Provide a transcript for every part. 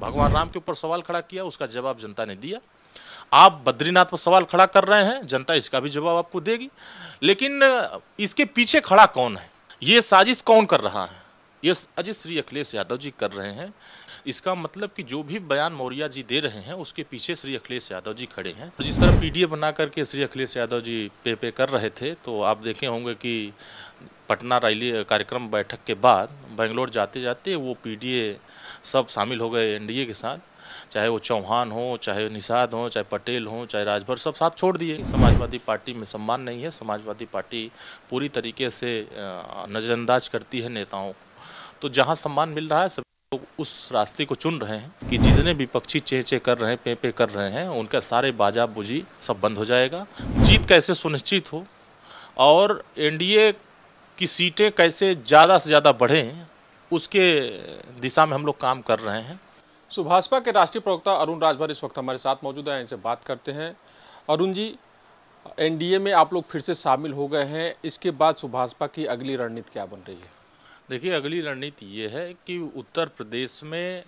भगवान राम के ऊपर सवाल खड़ा किया, उसका जवाब जनता ने दिया। आप बद्रीनाथ पर सवाल खड़ा कर रहे हैं, जनता इसका भी जवाब आपको देगी। लेकिन इसके पीछे खड़ा कौन है, ये साजिश कौन कर रहा है, ये साजिश श्री अखिलेश यादव जी कर रहे हैं। इसका मतलब कि जो भी बयान मौर्य जी दे रहे हैं उसके पीछे श्री अखिलेश यादव जी खड़े हैं। जिस तरह पीडीए बना करके श्री अखिलेश यादव जी पे कर रहे थे, तो आप देखे होंगे कि पटना रैली कार्यक्रम बैठक के बाद बेंगलोर जाते जाते वो पीडीए सब शामिल हो गए एनडीए के साथ, चाहे वो चौहान हो, चाहे निषाद हो, चाहे पटेल हो, चाहे राजभर, सब साथ छोड़ दिए। समाजवादी पार्टी में सम्मान नहीं है, समाजवादी पार्टी पूरी तरीके से नज़रअंदाज करती है नेताओं को। तो जहां सम्मान मिल रहा है सभी लोग उस रास्ते को चुन रहे हैं कि जितने विपक्षी चेचे कर रहे हैं, पे कर रहे हैं, उनका सारे बाजा बुजी सब बंद हो जाएगा। जीत कैसे सुनिश्चित हो और एनडीए की सीटें कैसे ज़्यादा से ज़्यादा बढ़ें, उसके दिशा में हम लोग काम कर रहे हैं। भाजपा के राष्ट्रीय प्रवक्ता अरुण राजभर इस वक्त हमारे साथ मौजूद हैं, इनसे बात करते हैं। अरुण जी, एनडीए में आप लोग फिर से शामिल हो गए हैं, इसके बाद भाजपा की अगली रणनीति क्या बन रही है? देखिए, अगली रणनीति ये है कि उत्तर प्रदेश में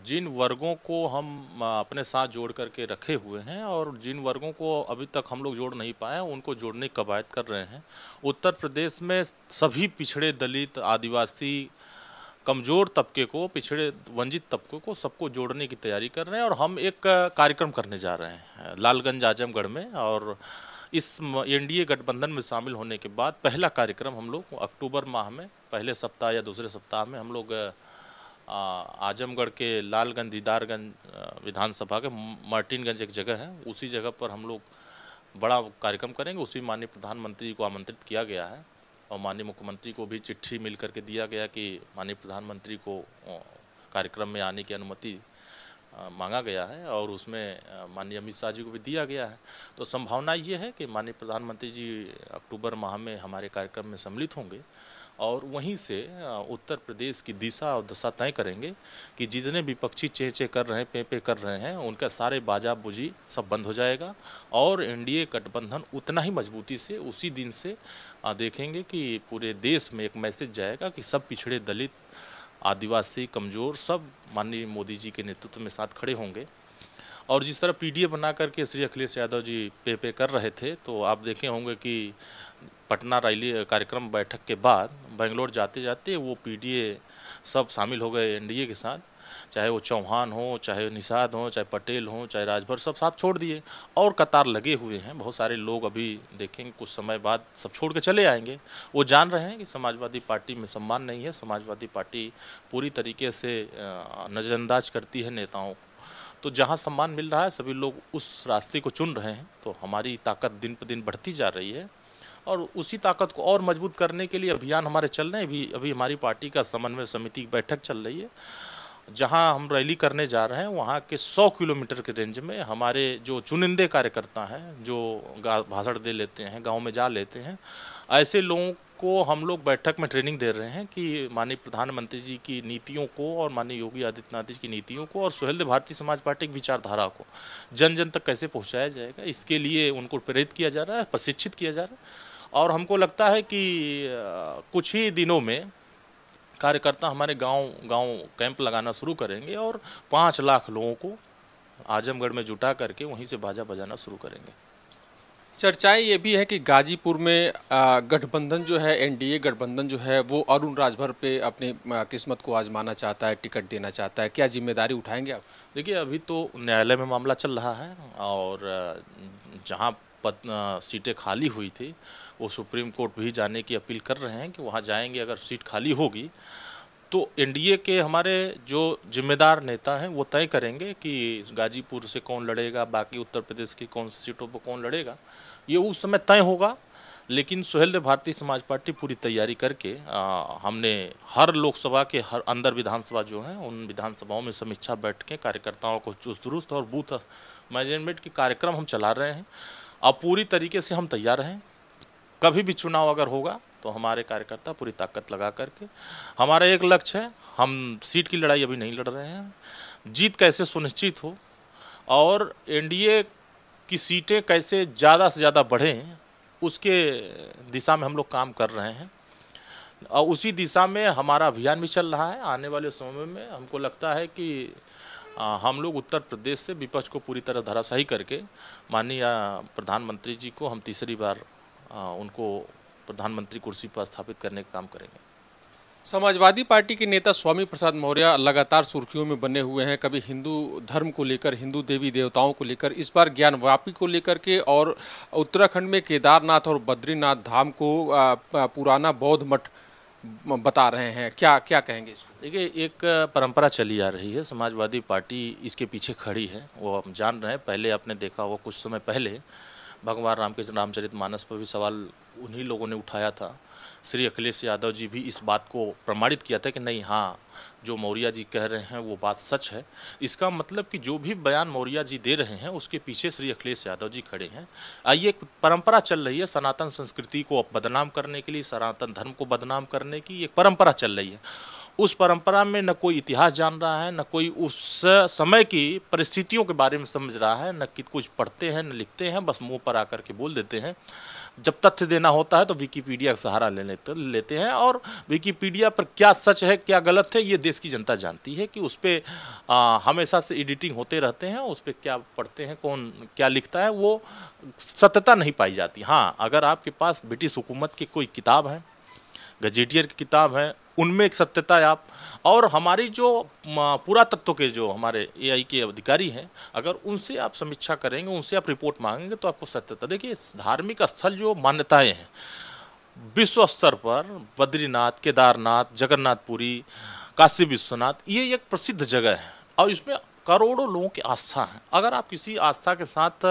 जिन वर्गों को हम अपने साथ जोड़ करके रखे हुए हैं और जिन वर्गों को अभी तक हम लोग जोड़ नहीं पाए उनको जोड़ने की कवायद कर रहे हैं। उत्तर प्रदेश में सभी पिछड़े, दलित, आदिवासी, कमज़ोर तबके को, पिछड़े वंचित तबके को, सबको जोड़ने की तैयारी कर रहे हैं। और हम एक कार्यक्रम करने जा रहे हैं लालगंज आजमगढ़ में, और इस एनडीए गठबंधन में शामिल होने के बाद पहला कार्यक्रम हम लोग अक्टूबर माह में पहले सप्ताह या दूसरे सप्ताह में हम लोग आजमगढ़ के लालगंज दीदारगंज विधानसभा के मार्टिनगंज एक जगह है, उसी जगह पर हम लोग बड़ा कार्यक्रम करेंगे। उसी माननीय प्रधानमंत्री को आमंत्रित किया गया है और माननीय मुख्यमंत्री को भी चिट्ठी मिल करके दिया गया कि माननीय प्रधानमंत्री को कार्यक्रम में आने की अनुमति मांगा गया है और उसमें माननीय अमित शाह जी को भी दिया गया है। तो संभावना ये है कि माननीय प्रधानमंत्री जी अक्टूबर माह में हमारे कार्यक्रम में सम्मिलित होंगे और वहीं से उत्तर प्रदेश की दिशा और दशा तय करेंगे कि जितने विपक्षी चेचे कर रहे हैं, पे कर रहे हैं, उनका सारे बाजा बुजी सब बंद हो जाएगा और एनडीए गठबंधन उतना ही मजबूती से उसी दिन से देखेंगे कि पूरे देश में एक मैसेज जाएगा कि सब पिछड़े, दलित, आदिवासी, कमज़ोर सब माननीय मोदी जी के नेतृत्व में साथ खड़े होंगे। और जिस तरह पीडीए बना करके श्री अखिलेश यादव जी पे कर रहे थे, तो आप देखे होंगे कि पटना रैली कार्यक्रम बैठक के बाद बेंगलोर जाते जाते वो पीडीए सब शामिल हो गए एनडीए के साथ, चाहे वो चौहान हो, चाहे निषाद हो, चाहे पटेल हो, चाहे राजभर, सब साथ छोड़ दिए और कतार लगे हुए हैं। बहुत सारे लोग अभी देखेंगे कुछ समय बाद सब छोड़ के चले आएंगे। वो जान रहे हैं कि समाजवादी पार्टी में सम्मान नहीं है, समाजवादी पार्टी पूरी तरीके से नज़रअंदाज करती है नेताओं को। तो जहां सम्मान मिल रहा है सभी लोग उस रास्ते को चुन रहे हैं। तो हमारी ताकत दिन पर दिन बढ़ती जा रही है और उसी ताकत को और मजबूत करने के लिए अभियान हमारे चल रहे हैं। अभी हमारी पार्टी का समन्वय समिति की बैठक चल रही है, जहां हम रैली करने जा रहे हैं वहां के 100 किलोमीटर के रेंज में हमारे जो चुनिंदे कार्यकर्ता हैं, जो भाषण दे लेते हैं, गांव में जा लेते हैं, ऐसे लोगों को हम लोग बैठक में ट्रेनिंग दे रहे हैं कि माननीय प्रधानमंत्री जी की नीतियों को और माननीय योगी आदित्यनाथ जी की नीतियों को और सुहेलदेव भारतीय समाज पार्टी की विचारधारा को जन जन तक कैसे पहुँचाया जाएगा, इसके लिए उनको प्रेरित किया जा रहा है, प्रशिक्षित किया जा रहा है। और हमको लगता है कि कुछ ही दिनों में कार्यकर्ता हमारे गांव कैंप लगाना शुरू करेंगे और 5 लाख लोगों को आजमगढ़ में जुटा करके वहीं से बाजा बजाना शुरू करेंगे। चर्चाएं ये भी है कि गाजीपुर में गठबंधन जो है, एनडीए गठबंधन जो है, वो अरुण राजभर पे अपनी किस्मत को आजमाना चाहता है, टिकट देना चाहता है। क्या जिम्मेदारी उठाएंगे आप? देखिए, अभी तो न्यायालय में मामला चल रहा है और जहां सीटें खाली हुई थी वो सुप्रीम कोर्ट भी जाने की अपील कर रहे हैं कि वहां जाएंगे। अगर सीट खाली होगी तो एनडीए के हमारे जो जिम्मेदार नेता हैं वो तय करेंगे कि गाजीपुर से कौन लड़ेगा, बाकी उत्तर प्रदेश की कौन सी सीटों पर कौन लड़ेगा, ये उस समय तय होगा। लेकिन सुहेलदेव भारतीय समाज पार्टी पूरी तैयारी करके हमने हर लोकसभा के हर अंदर विधानसभा जो हैं उन विधानसभाओं में समीक्षा बैठकें कार्यकर्ताओं को चुस्त दुरुस्त और बूथ मैनेजमेंट के कार्यक्रम हम चला रहे हैं। अब पूरी तरीके से हम तैयार हैं, कभी भी चुनाव अगर होगा तो हमारे कार्यकर्ता पूरी ताकत लगा करके, हमारा एक लक्ष्य है, हम सीट की लड़ाई अभी नहीं लड़ रहे हैं, जीत कैसे सुनिश्चित हो और एनडीए की सीटें कैसे ज़्यादा से ज़्यादा बढ़ें, उसके दिशा में हम लोग काम कर रहे हैं और उसी दिशा में हमारा अभियान भी चल रहा है। आने वाले समय में हमको लगता है कि हम लोग उत्तर प्रदेश से विपक्ष को पूरी तरह धराशायी करके माननीय प्रधानमंत्री जी को हम तीसरी बार उनको प्रधानमंत्री कुर्सी पर स्थापित करने का काम करेंगे। समाजवादी पार्टी के नेता स्वामी प्रसाद मौर्य लगातार सुर्खियों में बने हुए हैं, कभी हिंदू धर्म को लेकर, हिंदू देवी देवताओं को लेकर, इस बार ज्ञानवापी को लेकर के, और उत्तराखंड में केदारनाथ और बद्रीनाथ धाम को पुराना बौद्ध मठ बता रहे हैं। क्या क्या कहेंगे इसको? देखिए, एक परंपरा चली आ रही है, समाजवादी पार्टी इसके पीछे खड़ी है, वो हम जान रहे हैं। पहले आपने देखा होगा कुछ समय पहले भगवान राम के रामचरितमानस पर भी सवाल उन्हीं लोगों ने उठाया था। श्री अखिलेश यादव जी भी इस बात को प्रमाणित किया था कि नहीं, हाँ, जो मौर्य जी कह रहे हैं वो बात सच है। इसका मतलब कि जो भी बयान मौर्य जी दे रहे हैं उसके पीछे श्री अखिलेश यादव जी खड़े हैं। ये एक परंपरा चल रही है, सनातन संस्कृति को बदनाम करने के लिए, सनातन धर्म को बदनाम करने की एक परंपरा चल रही है। उस परंपरा में न कोई इतिहास जान रहा है, न कोई उस समय की परिस्थितियों के बारे में समझ रहा है, न कि कुछ पढ़ते हैं न लिखते हैं, बस मुंह पर आकर के बोल देते हैं। जब तथ्य देना होता है तो विकिपीडिया का सहारा लेते हैं, और विकिपीडिया पर क्या सच है क्या गलत है ये देश की जनता जानती है कि उस पर हमेशा से एडिटिंग होते रहते हैं। उस पर क्या पढ़ते हैं, कौन क्या लिखता है, वो सत्यता नहीं पाई जाती। हाँ, अगर आपके पास ब्रिटिश हुकूमत की कोई किताब है, गजेटियर की किताब है, उनमें एक सत्यता है। आप और हमारी जो पुरातत्व के जो हमारे एआई के अधिकारी हैं, अगर उनसे आप समीक्षा करेंगे, उनसे आप रिपोर्ट मांगेंगे तो आपको सत्यता। देखिए, धार्मिक स्थल जो मान्यताएं हैं विश्व स्तर पर, बद्रीनाथ, केदारनाथ, जगन्नाथपुरी, काशी विश्वनाथ, ये एक प्रसिद्ध जगह है और इसमें करोड़ों लोगों की आस्था है। अगर आप किसी आस्था के साथ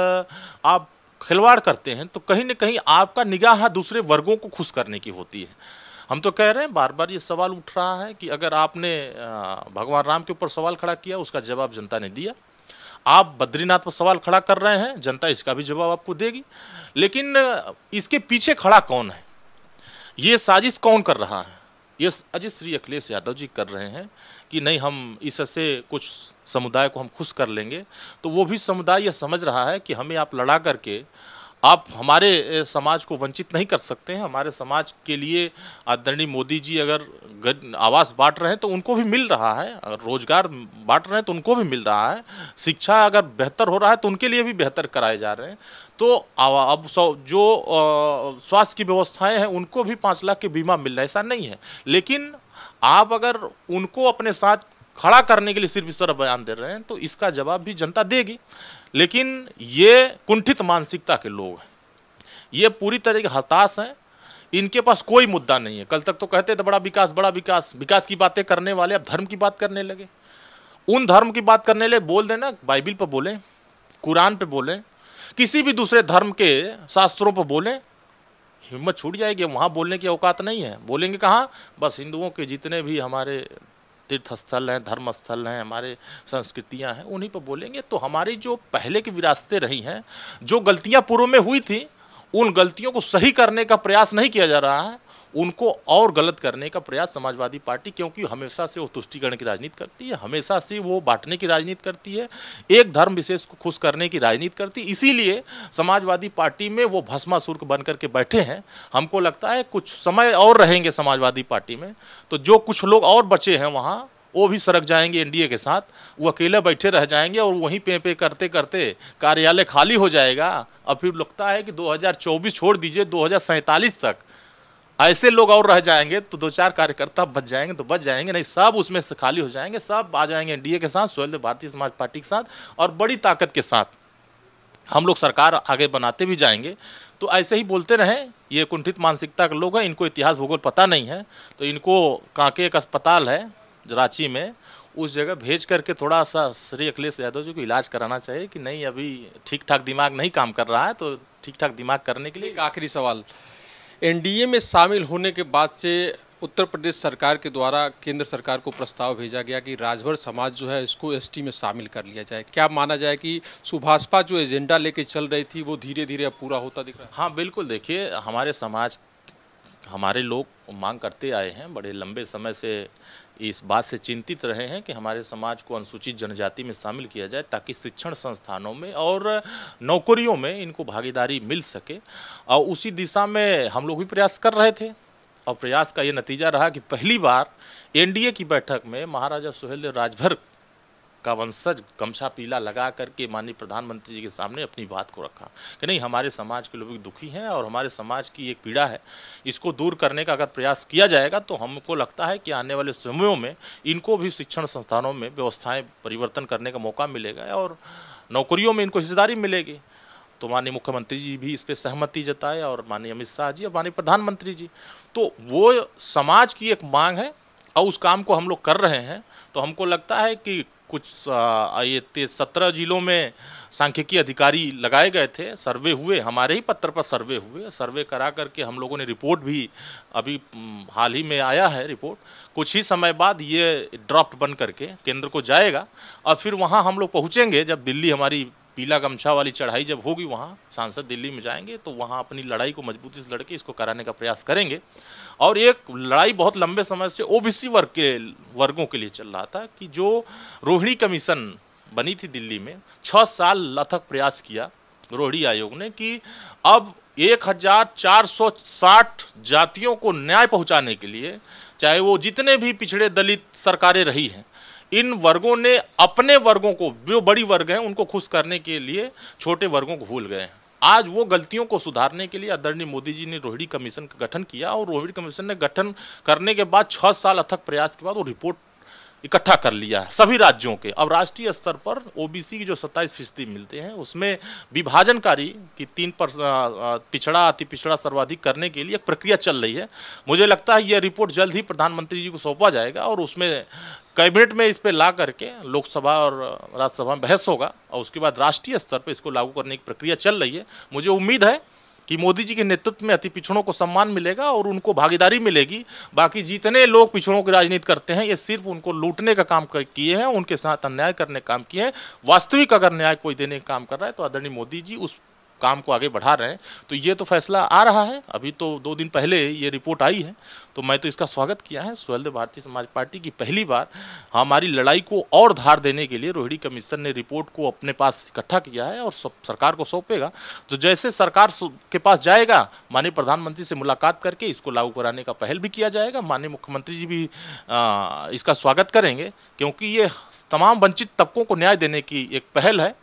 आप खिलवाड़ करते हैं तो कहीं न कहीं आपका निगाह दूसरे वर्गों को खुश करने की होती है। हम तो कह रहे हैं, बार बार ये सवाल उठ रहा है कि अगर आपने भगवान राम के ऊपर सवाल खड़ा किया, उसका जवाब जनता ने दिया। आप बद्रीनाथ पर सवाल खड़ा कर रहे हैं, जनता इसका भी जवाब आपको देगी। लेकिन इसके पीछे खड़ा कौन है, ये साजिश कौन कर रहा है? ये साजिश श्री अखिलेश यादव जी कर रहे हैं कि नहीं, हम इससे कुछ समुदाय को हम खुश कर लेंगे। तो वो भी समुदाय ये समझ रहा है कि हमें आप लड़ा करके आप हमारे समाज को वंचित नहीं कर सकते हैं। हमारे समाज के लिए आदरणीय मोदी जी अगर आवास बांट रहे हैं तो उनको भी मिल रहा है, अगर रोजगार बांट रहे हैं तो उनको भी मिल रहा है, शिक्षा अगर बेहतर हो रहा है तो उनके लिए भी बेहतर कराए जा रहे हैं। तो अब जो स्वास्थ्य की व्यवस्थाएं हैं उनको भी 5 लाख के बीमा मिल रहा है, ऐसा नहीं है। लेकिन आप अगर उनको अपने साथ खड़ा करने के लिए सिर्फ इस तरह बयान दे रहे हैं तो इसका जवाब भी जनता देगी। लेकिन ये कुंठित मानसिकता के लोग हैं, ये पूरी तरह के हताश हैं, इनके पास कोई मुद्दा नहीं है। कल तक तो कहते थे बड़ा विकास, बड़ा विकास, विकास की बातें करने वाले अब धर्म की बात करने लगे। उन धर्म की बात करने लगे, बोल देना बाइबिल पर बोलें, कुरान पे बोलें, किसी भी दूसरे धर्म के शास्त्रों पर बोलें, हिम्मत छूट जाएगी। वहाँ बोलने की औकात नहीं है। बोलेंगे कहाँ? बस हिंदुओं के जितने भी हमारे तीर्थ स्थल हैं, धर्म स्थल हैं, हमारे संस्कृतियां हैं, उन्हीं पर बोलेंगे। तो हमारी जो पहले की विरासतें रही हैं, जो गलतियां पूर्व में हुई थी, उन गलतियों को सही करने का प्रयास नहीं किया जा रहा है, उनको और गलत करने का प्रयास समाजवादी पार्टी, क्योंकि हमेशा से वो तुष्टीकरण की राजनीति करती है, हमेशा से वो बांटने की राजनीति करती है, एक धर्म विशेष को खुश करने की राजनीति करती है। इसीलिए समाजवादी पार्टी में वो भस्मासुर बन करके बैठे हैं। हमको लगता है कुछ समय और रहेंगे समाजवादी पार्टी में, तो जो कुछ लोग और बचे हैं वहाँ, वो भी सरक जाएंगे एनडीए के साथ, वो अकेले बैठे रह जाएंगे और वहीं पे करते करते कार्यालय खाली हो जाएगा। और फिर लगता है कि 2024 छोड़ दीजिए, 2047 तक ऐसे लोग और रह जाएंगे, तो 2-4 कार्यकर्ता बच जाएंगे तो बच जाएंगे, नहीं सब उसमें से खाली हो जाएंगे, सब आ जाएंगे एनडीए के साथ, स्वतंत्र भारतीय समाज पार्टी के साथ, और बड़ी ताकत के साथ हम लोग सरकार आगे बनाते भी जाएंगे। तो ऐसे ही बोलते रहें, ये कुंठित मानसिकता के लोग हैं, इनको इतिहास भूगोल पता नहीं है, तो इनको कांके एक अस्पताल है रांची में, उस जगह भेज करके थोड़ा सा श्री अखिलेश यादव जी को इलाज कराना चाहिए कि नहीं, अभी ठीक ठाक दिमाग नहीं काम कर रहा है। तो ठीक ठाक दिमाग करने के लिए एक आखिरी सवाल, एनडीए में शामिल होने के बाद से उत्तर प्रदेश सरकार के द्वारा केंद्र सरकार को प्रस्ताव भेजा गया कि राजभर समाज जो है इसको एसटी में शामिल कर लिया जाए। क्या माना जाए कि सुभाषपा जो एजेंडा लेके चल रही थी वो धीरे धीरे अब पूरा होता दिख रहा है? हाँ बिल्कुल, देखिए हमारे समाज, हमारे लोग मांग करते आए हैं, बड़े लंबे समय से इस बात से चिंतित रहे हैं कि हमारे समाज को अनुसूचित जनजाति में शामिल किया जाए, ताकि शिक्षण संस्थानों में और नौकरियों में इनको भागीदारी मिल सके। और उसी दिशा में हम लोग भी प्रयास कर रहे थे, और प्रयास का ये नतीजा रहा कि पहली बार एनडीए की बैठक में महाराजा सुहेलदेव राजभर का वंशज गमछा पीला लगा करके माननीय प्रधानमंत्री जी के सामने अपनी बात को रखा कि नहीं, हमारे समाज के लोग दुखी हैं और हमारे समाज की एक पीड़ा है, इसको दूर करने का अगर प्रयास किया जाएगा तो हमको लगता है कि आने वाले समयों में इनको भी शिक्षण संस्थानों में व्यवस्थाएं परिवर्तन करने का मौका मिलेगा और नौकरियों में इनको हिस्सेदारी मिलेगी। तो माननीय मुख्यमंत्री जी भी इस पर सहमति जताए और माननीय अमित शाह जी और माननीय प्रधानमंत्री जी, तो वो समाज की एक मांग है और उस काम को हम लोग कर रहे हैं। तो हमको लगता है कि कुछ ये 17 जिलों में सांख्यिकी अधिकारी लगाए गए थे, सर्वे हुए, हमारे ही पत्र पर सर्वे हुए, सर्वे करा करके हम लोगों ने रिपोर्ट भी अभी हाल ही में आया है रिपोर्ट, कुछ ही समय बाद ये ड्राफ्ट बन करके केंद्र को जाएगा और फिर वहाँ हम लोग पहुँचेंगे। जब दिल्ली हमारी पीला गमछा वाली चढ़ाई जब होगी, वहाँ सांसद दिल्ली में जाएंगे तो वहाँ अपनी लड़ाई को मजबूती से लड़के इसको कराने का प्रयास करेंगे। और एक लड़ाई बहुत लंबे समय से ओबीसी वर्गों के लिए चल रहा था कि जो रोहिणी कमीशन बनी थी दिल्ली में, 6 साल अथक प्रयास किया रोहिणी आयोग ने कि अब 1460 जातियों को न्याय पहुँचाने के लिए, चाहे वो जितने भी पिछड़े दलित सरकारें रही हैं, इन वर्गों ने अपने वर्गों को, जो बड़ी वर्ग हैं, उनको खुश करने के लिए छोटे वर्गों को भूल गए हैं। आज वो गलतियों को सुधारने के लिए आदरणीय मोदी जी ने रोहिणी कमीशन का गठन किया और रोहिणी कमीशन ने गठन करने के बाद 6 साल अथक प्रयास के बाद वो रिपोर्ट इकट्ठा कर लिया है सभी राज्यों के। अब राष्ट्रीय स्तर पर ओबीसी की जो 27% मिलते हैं उसमें विभाजनकारी की 3% पिछड़ा, अति पिछड़ा, सर्वाधिक करने के लिए एक प्रक्रिया चल रही है। मुझे लगता है यह रिपोर्ट जल्द ही प्रधानमंत्री जी को सौंपा जाएगा और उसमें कैबिनेट में इस पर ला करके लोकसभा और राज्यसभा में बहस होगा और उसके बाद राष्ट्रीय स्तर पर इसको लागू करने की प्रक्रिया चल रही है। मुझे उम्मीद है कि मोदी जी के नेतृत्व में अति पिछड़ों को सम्मान मिलेगा और उनको भागीदारी मिलेगी। बाकी जितने लोग पिछड़ों की राजनीति करते हैं ये सिर्फ उनको लूटने का काम किए हैं, उनके साथ अन्याय करने का काम किए हैं। वास्तविक अगर न्याय कोई देने का काम कर रहा है तो आदरणीय मोदी जी उस काम को आगे बढ़ा रहे हैं। तो ये तो फैसला आ रहा है, अभी तो 2 दिन पहले ये रिपोर्ट आई है, तो मैं तो इसका स्वागत किया है। स्वतंत्र भारतीय समाज पार्टी की पहली बार हमारी लड़ाई को और धार देने के लिए रोहिणी कमीशन ने रिपोर्ट को अपने पास इकट्ठा किया है और सरकार को सौंपेगा। तो जैसे सरकार के पास जाएगा, माननीय प्रधानमंत्री से मुलाकात करके इसको लागू कराने का पहल भी किया जाएगा। माननीय मुख्यमंत्री जी भी इसका स्वागत करेंगे क्योंकि ये तमाम वंचित तबकों को न्याय देने की एक पहल है।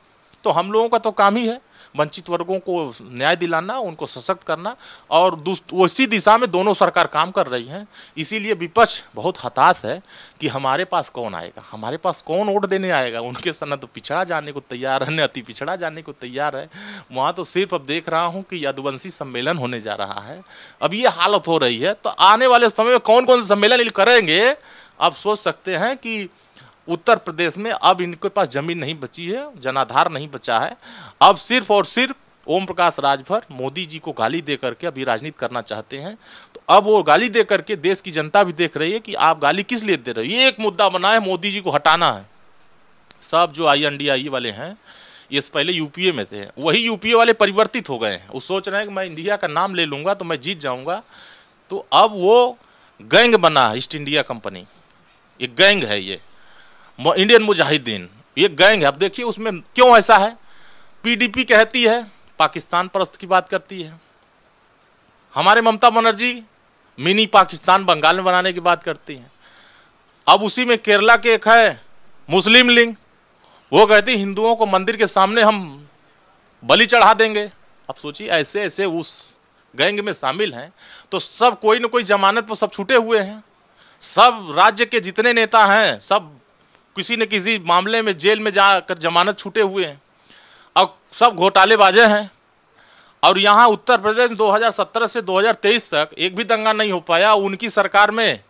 तो हम लोगों का तो काम ही है वंचित वर्गों को न्याय दिलाना, उनको सशक्त करना और उसी दिशा में दोनों सरकार काम कर रही हैं। इसीलिए विपक्ष बहुत हताश है कि हमारे पास कौन आएगा, हमारे पास कौन वोट देने आएगा। उनके साथ न तो पिछड़ा जाने को तैयार है, न अति पिछड़ा जाने को तैयार है। वहाँ तो सिर्फ अब देख रहा हूँ कि यदुवंशी सम्मेलन होने जा रहा है। अब ये हालत हो रही है तो आने वाले समय में कौन कौन से सम्मेलन करेंगे, आप सोच सकते हैं कि उत्तर प्रदेश में अब इनके पास जमीन नहीं बची है, जनाधार नहीं बचा है। अब सिर्फ और सिर्फ ओम प्रकाश राजभर मोदी जी को गाली दे करके अभी राजनीति करना चाहते हैं। तो अब वो गाली दे करके देश की जनता भी देख रही है कि आप गाली किस लिए दे रहे हो। ये एक मुद्दा बना है, मोदी जी को हटाना है। सब जो INDIE वाले हैं ये पहले यूपीए में थे, वही यूपीए वाले परिवर्तित हो गए हैं। वो सोच रहे हैं कि मैं इंडिया का नाम ले लूँगा तो मैं जीत जाऊँगा। तो अब वो गैंग बना, ईस्ट इंडिया कंपनी, एक गैंग है, ये इंडियन मुजाहिदीन, ये गैंग है। अब देखिए उसमें क्यों ऐसा है। PDP कहती है पाकिस्तान परस्त की बात करती है, हमारे ममता बनर्जी मिनी पाकिस्तान बंगाल में बनाने की बात करती हैं। अब उसी में केरला के एक है मुस्लिम लीग, वो कहती हिंदुओं को मंदिर के सामने हम बलि चढ़ा देंगे। अब सोचिए ऐसे ऐसे उस गैंग में शामिल हैं। तो सब कोई न कोई जमानत पर सब छूटे हुए हैं। सब राज्य के जितने नेता हैं सब किसी न किसी मामले में जेल में जाकर जमानत छूटे हुए हैं। अब सब घोटालेबाजे हैं। और यहाँ उत्तर प्रदेश 2017 से 2023 तक एक भी दंगा नहीं हो पाया। उनकी सरकार में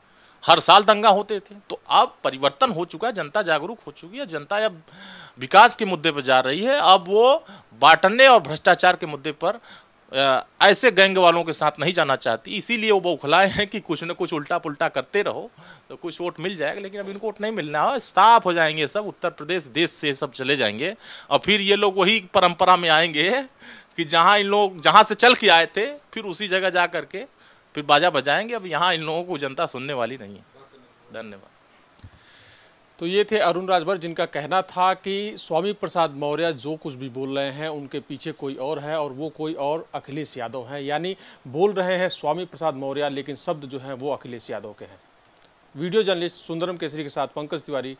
हर साल दंगा होते थे। तो अब परिवर्तन हो चुका है, जनता जागरूक हो चुकी है, जनता अब विकास के मुद्दे पर जा रही है। अब वो बांटने और भ्रष्टाचार के मुद्दे पर ऐसे गैंग वालों के साथ नहीं जाना चाहती। इसीलिए वो बौखलाए हैं कि कुछ न कुछ उल्टा पुल्टा करते रहो तो कुछ वोट मिल जाएगा। लेकिन अब इनको वोट नहीं मिलना है, साफ हो जाएंगे सब, उत्तर प्रदेश देश से सब चले जाएंगे। और फिर ये लोग वही परंपरा में आएंगे कि जहाँ इन लोग जहाँ से चल के आए थे फिर उसी जगह जा करके फिर बाजा बजाएंगे। अब यहाँ इन लोगों को जनता सुनने वाली नहीं है। धन्यवाद। तो ये थे अरुण राजभर, जिनका कहना था कि स्वामी प्रसाद मौर्य जो कुछ भी बोल रहे हैं उनके पीछे कोई और है और वो कोई और अखिलेश यादव हैं। यानी बोल रहे हैं स्वामी प्रसाद मौर्य लेकिन शब्द जो हैं वो अखिलेश यादव के हैं। वीडियो जर्नलिस्ट सुंदरम केसरी के साथ पंकज तिवारी।